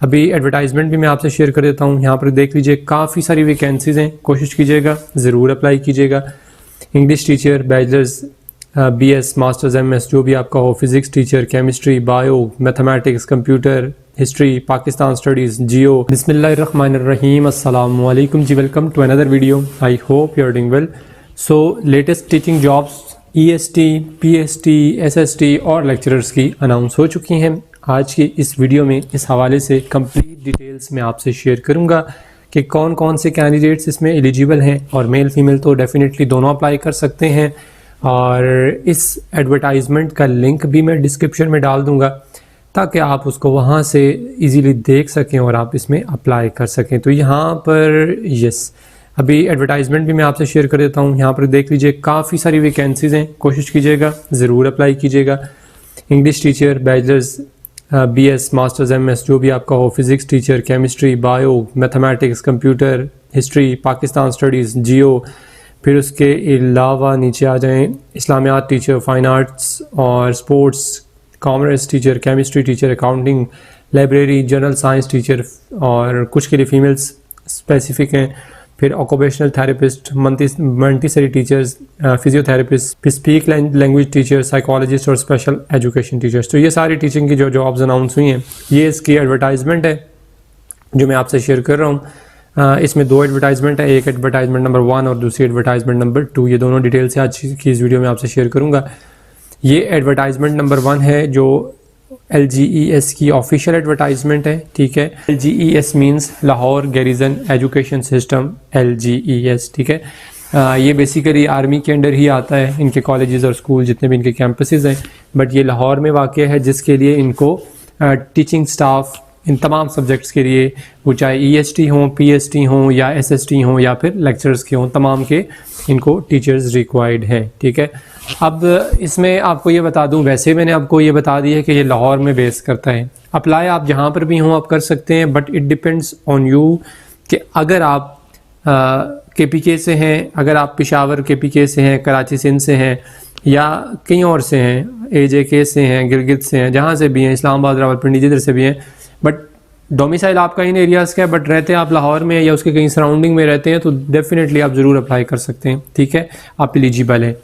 अभी एडवर्टाइजमेंट भी मैं आपसे शेयर कर देता हूँ। यहाँ पर देख लीजिए, काफ़ी सारी वैकेंसीज हैं, कोशिश कीजिएगा, ज़रूर अप्लाई कीजिएगा। English teacher, bachelors, BS, masters, MS, जो भी आपका हो, physics teacher, chemistry, bio, mathematics, computer, history, Pakistan studies, geo. बिस्मिल्लाहिर्रहमानिर्रहीम, अस्सलाम वालेकुम जी, welcome to another video. I hope you are doing well. So latest teaching jobs EST, PST, SST और lecturers की अनाउंस हो चुकी हैं। आज की इस वीडियो में इस हवाले से कंप्लीट डिटेल्स मैं आपसे शेयर करूंगा कि कौन कौन से कैंडिडेट्स इसमें एलिजिबल हैं, और मेल फीमेल तो डेफिनेटली दोनों अप्लाई कर सकते हैं। और इस एडवर्टाइजमेंट का लिंक भी मैं डिस्क्रिप्शन में डाल दूंगा ताकि आप उसको वहाँ से इजीली देख सकें और आप इसमें अप्लाई कर सकें। तो यहाँ पर अभी एडवर्टाइजमेंट भी मैं आपसे शेयर कर देता हूँ। यहाँ पर देख लीजिए, काफ़ी सारी वैकेंसीज हैं, कोशिश कीजिएगा, ज़रूर अप्लाई कीजिएगा। English teacher, bachelors, BS, masters, MS, जो भी आपका हो, physics teacher, chemistry, bio, mathematics, computer, history, Pakistan studies, geo. फिर उसके अलावा नीचे आ जाएं, इस्लामियात टीचर, फाइन आर्ट्स और sports, commerce teacher, chemistry teacher, accounting, library, general science teacher, और कुछ के लिए फीमेल्स स्पेसिफिक हैं। फिर occupational therapist, Montessori teachers, physiotherapist, speak language teacher, psychologist और स्पेशल एजुकेशन टीचर्स। तो ये सारी टीचिंग की जो जॉब्स अनाउंस हुई हैं, ये इसकी एडवर्टाइजमेंट है जो मैं आपसे शेयर कर रहा हूँ। इसमें दो एडवर्टाइजमेंट है, एक एडवर्टाइजमेंट नंबर 1 और दूसरी एडवर्टाइजमेंट नंबर 2। ये दोनों डिटेल्स आज की इस वीडियो में आपसे शेयर करूँगा। ये एडवर्टाइजमेंट नंबर 1 है जो LGES की ऑफिशियल एडवर्टाइजमेंट है, ठीक है। LGES means Lahore garrison education system, LGES, ठीक है। ये बेसिकली आर्मी के अंडर ही आता है, इनके कॉलेजेस और स्कूल जितने भी इनके कैंपसेस हैं, बट ये लाहौर में वाक़ है, जिसके लिए इनको टीचिंग स्टाफ इन तमाम सब्जेक्ट्स के लिए, वो चाहे EST हों, PST हों या SST हों या फिर लेक्चर्स के हों, तमाम के इनको टीचर्स रिक्वायर्ड हैं, ठीक है। अब इसमें आपको ये बता दूं, वैसे मैंने आपको ये बता दिया है कि ये लाहौर में बेस करता है। अप्लाई आप जहाँ पर भी हों आप कर सकते हैं, but it depends on you कि अगर आप KPK से हैं, अगर आप पेशावर KPK से हैं, कराची सिंध से हैं या कहीं और से हैं, AJK से हैं, गिलगित से हैं, जहाँ से भी हैं, इस्लामाबाद, रावलपिंडी, जिधर से भी हैं, बट डोमिसाइल आपका इन एरियाज़ का है, बट रहते हैं आप लाहौर में या उसके कहीं सराउंडिंग में रहते हैं, तो डेफिनेटली आप ज़रूर अप्लाई कर सकते हैं, ठीक है। आप एलिजिबल हैं,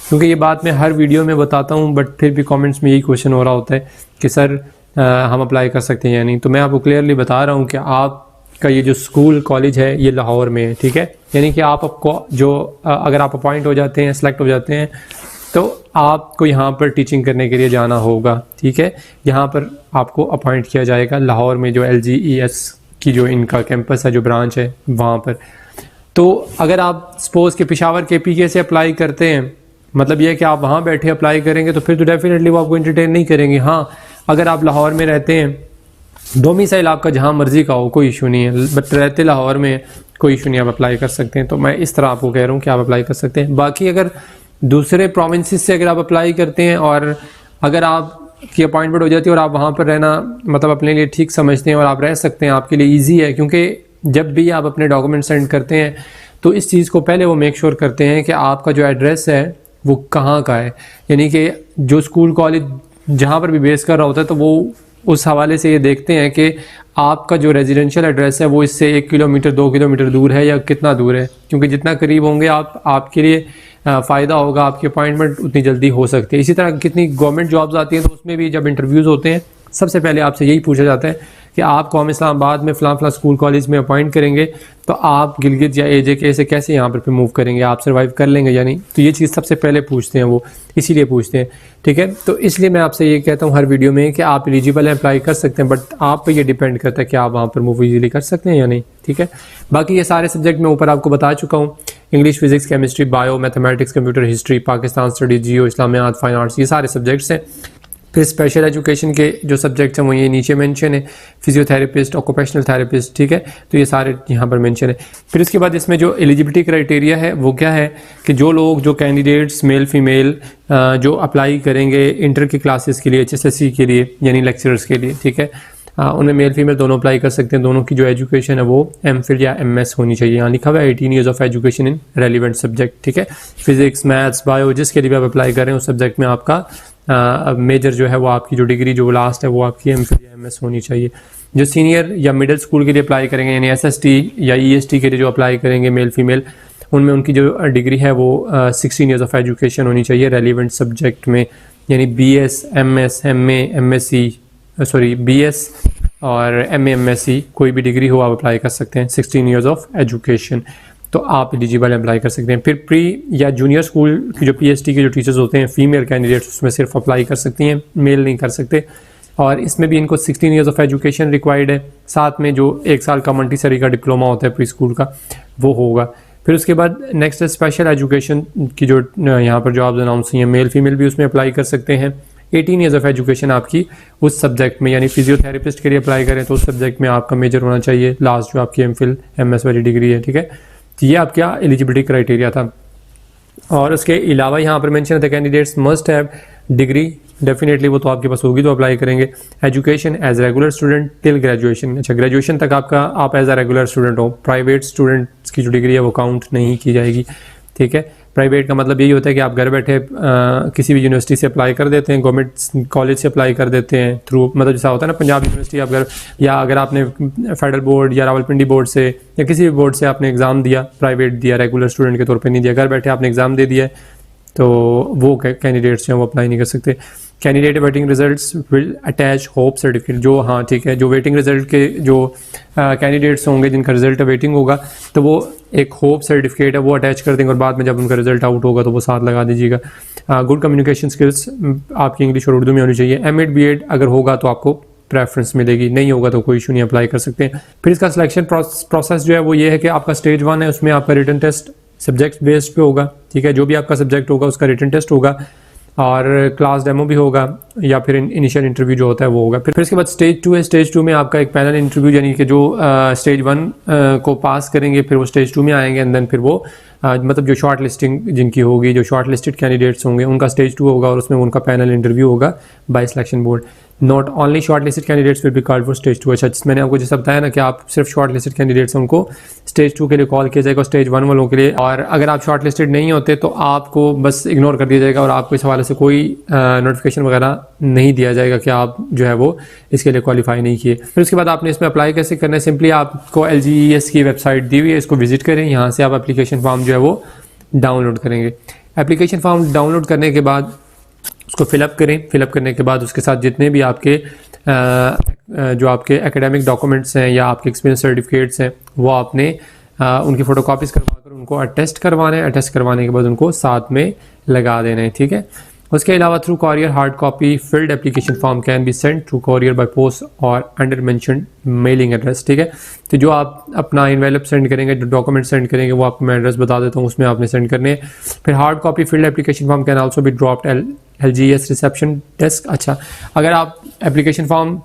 क्योंकि ये बात मैं हर वीडियो में बताता हूँ, बट फिर भी कमेंट्स में यही क्वेश्चन हो रहा होता है कि सर हम अप्लाई कर सकते हैं या नहीं। तो मैं आपको क्लियरली बता रहा हूँ कि आपका ये जो स्कूल कॉलेज है ये लाहौर में है, ठीक है। यानी कि आपको जो अगर आप अपॉइंट हो जाते हैं, सेलेक्ट हो जाते हैं, तो आपको यहाँ पर टीचिंग करने के लिए जाना होगा, ठीक है। यहाँ पर आपको अपॉइंट किया जाएगा लाहौर में, जो LGES की जो इनका कैंपस है, जो ब्रांच है वहाँ पर। तो अगर आप सपोज़ के पेशावर KPK से अप्लाई करते हैं, मतलब ये है कि आप वहाँ बैठे अप्लाई करेंगे, तो फिर तो डेफिनेटली वो आपको एंटरटेन नहीं करेंगे। हाँ, अगर आप लाहौर में रहते हैं, डोमिसाइल आपका जहाँ मर्जी का हो, कोई इशू नहीं है, बट रहते लाहौर में कोई इशू नहीं, आप अप्लाई कर सकते हैं। तो मैं इस तरह आपको कह रहा हूँ कि आप अप्लाई कर सकते हैं। बाकी अगर दूसरे प्रोविंसेस से अगर आप अप्लाई करते हैं और अगर आपकी अपॉइंटमेंट हो जाती है और आप वहाँ पर रहना मतलब अपने लिए ठीक समझते हैं और आप रह सकते हैं, आपके लिए ईजी है, क्योंकि जब भी आप अपने डॉक्यूमेंट सेंड करते हैं तो इस चीज़ को पहले वो मेक श्योर करते हैं कि आपका जो एड्रेस है वो कहाँ का है। यानी कि जो स्कूल कॉलेज जहाँ पर भी बेस कर रहा होता है, तो वो उस हवाले से ये देखते हैं कि आपका जो रेजिडेंशियल एड्रेस है वो इससे 1 किलोमीटर 2 किलोमीटर दूर है या कितना दूर है, क्योंकि जितना करीब होंगे आपके लिए फ़ायदा होगा, आपकी अपॉइंटमेंट उतनी जल्दी हो सकती है। इसी तरह कितनी गवर्नमेंट जॉब्स आती हैं, तो उसमें भी जब इंटरव्यूज़ होते हैं सबसे पहले आपसे यही पूछा जाता है कि आपको हम इस्लामाबाद में फ़लाँ स्कूल कॉलेज में अपॉइंट करेंगे, तो आप गिलगित या AJK से कैसे यहाँ पर मूव करेंगे, आप सर्वाइव कर लेंगे या नहीं। तो ये चीज़ सबसे पहले पूछते हैं, वो इसीलिए पूछते हैं, ठीक है। तो इसलिए मैं आपसे ये कहता हूँ हर वीडियो में कि आप एलिजिबल हैं, अप्लाई कर सकते हैं, बट आप पे ये डिपेंड करता है कि आप वहाँ पर मूव ईजिली कर सकते हैं या नहीं, ठीक है। बाकी ये सारे सब्जेक्ट मैं ऊपर आपको बता चुका हूँ, English, physics, chemistry, bio, mathematics, computer, history, Pakistan studies, geo, Islamiyat, fine arts, ये सारे सब्जेक्ट्स हैं। फिर स्पेशल एजुकेशन के जो सब्जेक्ट्स हैं वो ये नीचे मेंशन है, फिजियोथेरेपिस्ट, ऑक्यूपेशनल थेरेपिस्ट, ठीक है। तो ये सारे यहाँ पर मेंशन है। फिर उसके बाद इसमें जो एलिजिबिलिटी क्राइटेरिया है वो क्या है कि जो लोग, जो कैंडिडेट्स मेल फीमेल जो अप्लाई करेंगे इंटर की क्लासेस के लिए, HSSC के लिए, यानी लेक्चरर्स के लिए, ठीक है, उनमें मेल फीमेल दोनों अप्लाई कर सकते हैं। दोनों की जो एजुकेशन है वो MPhil या MS होनी चाहिए। यहाँ लिखा हुआ है 18 years of education in relevant subject, ठीक है। फिजिक्स, मैथ्स, बायो, जिसके लिए भी आप अप्लाई कर रहे हैं उस सब्जेक्ट में आपका मेजर जो है वो आपकी जो डिग्री जो लास्ट है वो आपकी MPhil या MS होनी चाहिए। जो सीनियर या मिडिल स्कूल के लिए अप्लाई करेंगे यानी SST या EST के लिए जो अप्लाई करेंगे मेल फीमेल, उनमें उनकी जो डिग्री है वो 16 ईयर्स ऑफ एजुकेशन होनी चाहिए रेलिवेंट सब्जेक्ट में, यानी BS, MS, MA, MSc BS और MA, MSc कोई भी डिग्री हो आप अप्लाई कर सकते हैं, 16 ईयर्स ऑफ एजुकेशन, तो आप एलिजिबल अप्लाई कर सकते हैं। फिर प्री या जूनियर स्कूल की जो PST के जो टीचर्स होते हैं फीमेल कैंडिडेट्स, उसमें सिर्फ अप्लाई कर सकती हैं, मेल नहीं कर सकते, और इसमें भी इनको 16 ईयर्स ऑफ एजुकेशन रिक्वायर्ड है, साथ में जो 1 साल का मॉन्टेसरी का डिप्लोमा होता है प्री स्कूल का वो होगा। फिर उसके बाद नेक्स्ट है स्पेशल एजुकेशन की जो यहाँ पर जॉब्स अनाउंस हुई हैं, मेल फीमेल भी उसमें अप्लाई कर सकते हैं। 18 ईयर्स ऑफ एजुकेशन आपकी उस सब्जेक्ट में, यानी फिजियोथेरेपिस्ट के लिए अप्लाई करें तो उस सब्जेक्ट में आपका मेजर होना चाहिए, लास्ट जो आपकी MPhil MS वाली डिग्री है, ठीक है। तो ये आपका एलिजिबिलिटी क्राइटेरिया था। और उसके अलावा यहाँ पर मेंशन है the candidates must have degree, definitely वो तो आपके पास होगी तो अप्लाई करेंगे। Education as regular student till graduation, अच्छा ग्रेजुएशन तक आप एज अ रेगुलर स्टूडेंट हो, प्राइवेट स्टूडेंट्स की जो डिग्री है वो काउंट नहीं की जाएगी, ठीक है। प्राइवेट का मतलब यही होता है कि आप घर बैठे किसी भी यूनिवर्सिटी से अप्लाई कर देते हैं, गवर्नमेंट कॉलेज से अप्लाई कर देते हैं थ्रू, मतलब जैसा होता है ना पंजाब यूनिवर्सिटी, आप घर, या अगर आपने फेडरल बोर्ड या रावलपिंडी बोर्ड से या किसी भी बोर्ड से आपने एग्ज़ाम दिया, प्राइवेट दिया, रेगुलर स्टूडेंट के तौर पे नहीं दिया, घर बैठे आपने एग्ज़ाम दे दिया है, तो वो कैंडिडेट्स हैं वो अप्लाई नहीं कर सकते। Candidate waiting results will attach hope certificate, जो हाँ ठीक है, जो वेटिंग रिजल्ट के जो कैंडिडेट्स होंगे जिनका रिजल्ट वेटिंग होगा तो वो एक होप सर्टिफिकेट है वो अटैच कर देंगे, और बाद में जब उनका रिजल्ट आउट होगा तो वो साथ लगा दीजिएगा। गुड कम्युनिकेशन स्किल्स आपकी इंग्लिश और उर्दू में होनी चाहिए। M.Ed B.Ed अगर होगा तो आपको प्रेफरेंस मिलेगी, नहीं होगा तो कोई इशू नहीं, अप्लाई कर सकते हैं। फिर इसका सिलेक्शन प्रोसेस जो है वो ये है कि आपका स्टेज 1 है, उसमें आपका रिटन टेस्ट सब्जेक्ट बेस्ड पे होगा, ठीक है, जो भी आपका सब्जेक्ट होगा उसका रिटन टेस्ट होगा और क्लास डेमो भी होगा या फिर इनिशियल इंटरव्यू जो होता है वो होगा। फिर इसके बाद स्टेज 2 है, स्टेज 2 में आपका एक पैनल इंटरव्यू, यानी कि जो स्टेज 1 को पास करेंगे फिर वो स्टेज 2 में आएंगे, एंड देन फिर वो मतलब जो शॉर्ट लिस्टिंग जिनकी होगी, जो शॉर्ट लिस्टेड कैंडिडेट्स होंगे उनका स्टेज 2 होगा और उसमें उनका पैनल इंटरव्यू होगा by selection board. Not only short listed candidates will be called for stage 2। अच्छा, मैंने आपको जैसा बताया ना कि आप सिर्फ शॉर्ट लिस्टेड कैंडिडेट्स उनको स्टेज 2 के लिए कॉल किया जाएगा, स्टेज 1 वालों के लिए, और अगर आप शॉर्ट लिस्टेड नहीं होते तो आपको बस इग्नोर कर दिया जाएगा और आपको इस हवाले से कोई नोटिफिकेशन वगैरह नहीं दिया जाएगा कि आप जो है वो इसके लिए क्वालिफाई नहीं किए। फिर उसके बाद आपने इसमें अप्लाई कैसे करना है, सिंपली आपको LGES की वेबसाइट दी हुई है, इसको विजिट करें, यहाँ से आप एप्लीकेशन फॉर्म जो है वो डाउनलोड करेंगे। एप्लीकेशन फॉर्म डाउनलोड करने के बाद उसको फिलअप करें, फिलअप करने के बाद उसके साथ जितने भी आपके जो आपके एकेडमिक डॉक्यूमेंट्स हैं या आपके एक्सपीरियंस सर्टिफिकेट्स हैं वो आपने उनकी फ़ोटोकॉपीज़ करवा कर उनको अटेस्ट करवाना है, अटेस्ट करवाने के बाद उनको साथ में लगा देना है, ठीक है। उसके अलावा through courier hard copy field application form can be send through courier by post और अंडर मेंशन्ड मेलिंग एड्रेस, ठीक है। तो जो आप अपना इन्वेलप सेंड करेंगे, जो डॉक्यूमेंट सेंड करेंगे वो आपको मैं एड्रेस बता देता हूँ, उसमें आपने सेंड करने हैं। फिर hard copy field application form can also be dropped LGES reception desk. अच्छा, अगर आप एप्लीकेशन फॉर्म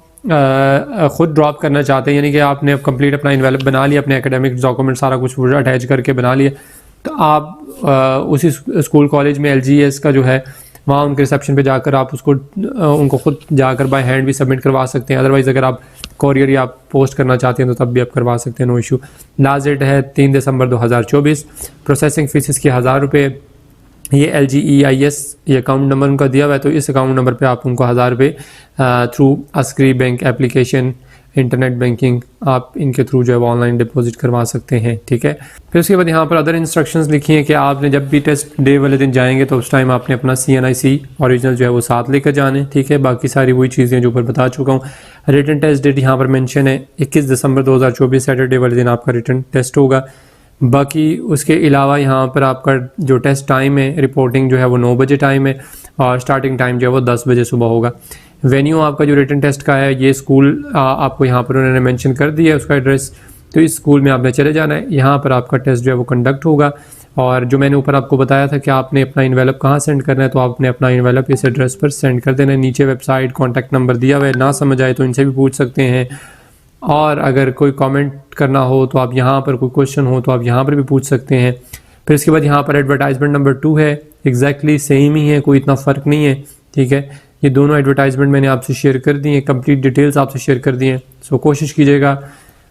खुद ड्रॉप करना चाहते हैं, यानी कि आपने अब कंप्लीट अपना इन्वेलप बना लिया, अपने एकेडमिक डॉक्यूमेंट सारा कुछ अटैच करके बना लिया, तो आप उसी स्कूल कॉलेज में LGES का जो है वहाँ उनके रिसेप्शन पे जाकर आप उनको खुद जाकर बाय हैंड भी सबमिट करवा सकते हैं। अदरवाइज़ अगर आप कॉरियर या पोस्ट करना चाहते हैं तो तब भी आप करवा सकते हैं, नो इशू। लास्ट डेट है 3 दिसंबर 2024। प्रोसेसिंग फीस इसकी 1000 रुपये। ये LGEIS ये अकाउंट नंबर उनका दिया हुआ है, तो इस अकाउंट नंबर पे आप उनको 1000 रुपये through Askari bank application internet banking आप इनके थ्रू जो है वो ऑनलाइन डिपॉजिट करवा सकते हैं, ठीक है। फिर उसके बाद यहाँ पर अदर इंस्ट्रक्शंस लिखी हैं कि आपने जब भी टेस्ट डे वाले दिन जाएंगे तो उस टाइम आपने अपना CNIC ओरिजिनल जो है वो साथ लेकर जाने, ठीक है। बाकी सारी वही चीज़ें जो ऊपर बता चुका हूँ। रिटन टेस्ट डेट यहाँ पर मेंशन है 21 दिसंबर 2024 सैटरडे वाले दिन आपका रिटन टेस्ट होगा। बाकी उसके अलावा यहाँ पर आपका जो टेस्ट टाइम है, रिपोर्टिंग जो है वो 9 बजे टाइम है और स्टार्टिंग टाइम जो है वो 10 बजे सुबह होगा। वेन्यू आपका जो रिटन टेस्ट का है, ये स्कूल आपको यहाँ पर उन्होंने मेंशन कर दिया है उसका एड्रेस, तो इस स्कूल में आपने चले जाना है, यहाँ पर आपका टेस्ट जो है वो कंडक्ट होगा। और जो मैंने ऊपर आपको बताया था कि आपने अपना इन्वेलप कहाँ सेंड करना है, तो आपने अपना इन्वेलप इस एड्रेस पर सेंड कर देना है। नीचे वेबसाइट कॉन्टैक्ट नंबर दिया हुआ है, ना समझ आए तो इनसे भी पूछ सकते हैं, और अगर कोई कमेंट करना हो तो आप यहाँ पर, कोई क्वेश्चन हो तो आप यहाँ पर भी पूछ सकते हैं। फिर इसके बाद यहाँ पर एडवर्टाइजमेंट नंबर 2 है, एग्जैक्टली सेम ही है, कोई इतना फ़र्क नहीं है, ठीक है। ये दोनों एडवर्टाइजमेंट मैंने आपसे शेयर कर दी हैं, कंप्लीट डिटेल्स आपसे शेयर कर दी हैं। सो कोशिश कीजिएगा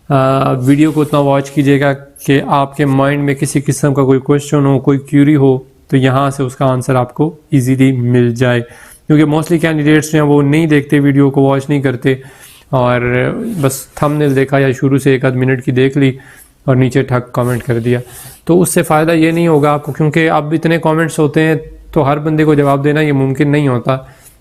वीडियो को उतना वॉच कीजिएगा कि आपके माइंड में किसी किस्म का कोई क्वेश्चन हो, कोई क्यूरी हो, तो यहाँ से उसका आंसर आपको ईजीली मिल जाए, क्योंकि मोस्टली कैंडिडेट्स जो हैं वो नहीं देखते, वीडियो को वॉच नहीं करते, और बस थंबनेल देखा या शुरू से 1 आध मिनट की देख ली और नीचे ठक कमेंट कर दिया, तो उससे फ़ायदा ये नहीं होगा आपको, क्योंकि अब इतने कमेंट्स होते हैं तो हर बंदे को जवाब देना ये मुमकिन नहीं होता।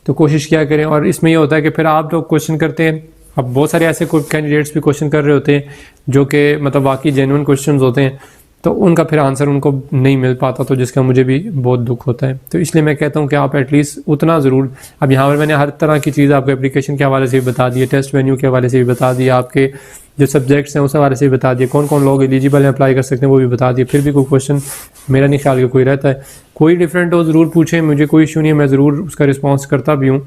तो कोशिश क्या करें, और इसमें ये होता है कि फिर आप लोग क्वेश्चन करते हैं, अब बहुत सारे ऐसे कैंडिडेट्स भी क्वेश्चन कर रहे होते हैं जो कि मतलब वाकई जेन्युइन क्वेश्चंस होते हैं, तो उनका फिर आंसर उनको नहीं मिल पाता, तो जिसका मुझे भी बहुत दुख होता है। तो इसलिए मैं कहता हूँ कि आप एटलीस्ट उतना ज़रूर, अब यहाँ पर मैंने हर तरह की चीज़ आपको एप्लीकेशन के हवाले से भी बता दी है, टेस्ट वेन्यू के हवाले से भी बता दिया, आपके जो सब्जेक्ट्स हैं उस हवाले से भी बता दिए, कौन कौन लोग एलिजिबल हैं अप्लाई कर सकते हैं वो भी बता दिए। फिर भी कोई क्वेश्चन मेरा नहीं ख्याल कि कोई रहता है, कोई डिफरेंट हो ज़रूर पूछें, मुझे कोई इशू नहीं है, मैं ज़रूर उसका रिस्पॉन्स करता भी हूँ।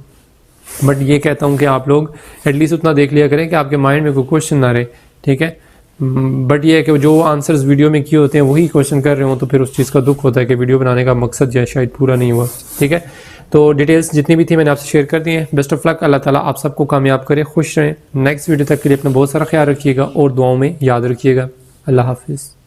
बट ये कहता हूँ कि आप लोग एटलीस्ट उतना देख लिया करें कि आपके माइंड में कोई क्वेश्चन ना रहे, ठीक है। बट ये है कि जो आंसर्स वीडियो में किए होते हैं वही क्वेश्चन कर रहे हो, तो फिर उस चीज़ का दुख होता है कि वीडियो बनाने का मकसद जो है शायद पूरा नहीं हुआ, ठीक है। तो डिटेल्स जितनी भी थी मैंने आपसे शेयर कर दी हैं। बेस्ट ऑफ लक, अल्लाह ताला आप सबको कामयाब करे, खुश रहें। नेक्स्ट वीडियो तक के लिए अपना बहुत सारा ख्याल रखिएगा और दुआओं में याद रखिएगा। अल्लाह हाफिज़।